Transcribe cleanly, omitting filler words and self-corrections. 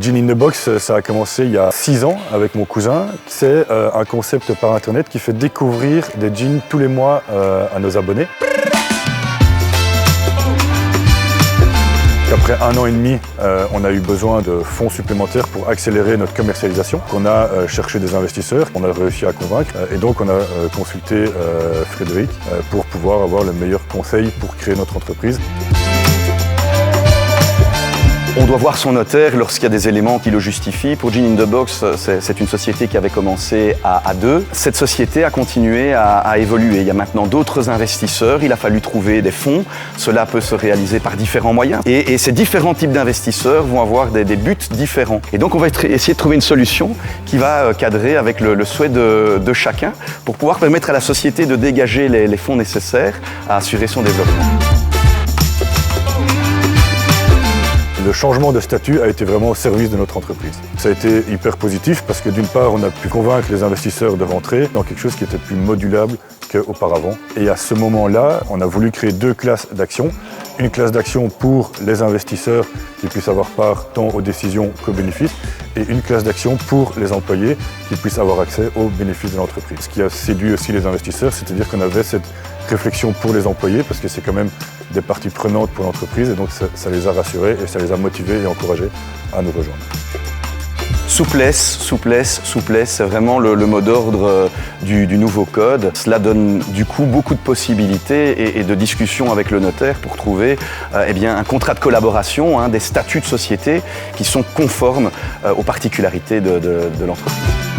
Gin in the Box, ça a commencé il y a 6 ans avec mon cousin. C'est un concept par internet qui fait découvrir des gins tous les mois à nos abonnés. Après 1 an et demi, on a eu besoin de fonds supplémentaires pour accélérer notre commercialisation. On a cherché des investisseurs qu'on a réussi à convaincre et donc on a consulté Frédéric pour pouvoir avoir le meilleur conseil pour créer notre entreprise. On doit voir son notaire lorsqu'il y a des éléments qui le justifient. Pour Gin in the Box, c'est une société qui avait commencé à 2. Cette société a continué à évoluer. Il y a maintenant d'autres investisseurs. Il a fallu trouver des fonds. Cela peut se réaliser par différents moyens. Et ces différents types d'investisseurs vont avoir des buts différents. Et donc on va essayer de trouver une solution qui va cadrer avec le souhait de chacun pour pouvoir permettre à la société de dégager les fonds nécessaires à assurer son développement. Le changement de statut a été vraiment au service de notre entreprise. Ça a été hyper positif parce que d'une part, on a pu convaincre les investisseurs de rentrer dans quelque chose qui était plus modulable qu'auparavant. Et à ce moment-là, on a voulu créer 2 classes d'actions. Une classe d'action pour les investisseurs qui puissent avoir part tant aux décisions qu'aux bénéfices et une classe d'action pour les employés qui puissent avoir accès aux bénéfices de l'entreprise. Ce qui a séduit aussi les investisseurs, c'est-à-dire qu'on avait cette réflexion pour les employés parce que c'est quand même des parties prenantes pour l'entreprise et donc ça les a rassurés et ça les a motivés et encouragés à nous rejoindre. Souplesse, souplesse, souplesse, c'est vraiment le mot d'ordre du nouveau code. Cela donne du coup beaucoup de possibilités et de discussions avec le notaire pour trouver un contrat de collaboration, des statuts de société qui sont conformes aux particularités de l'entreprise.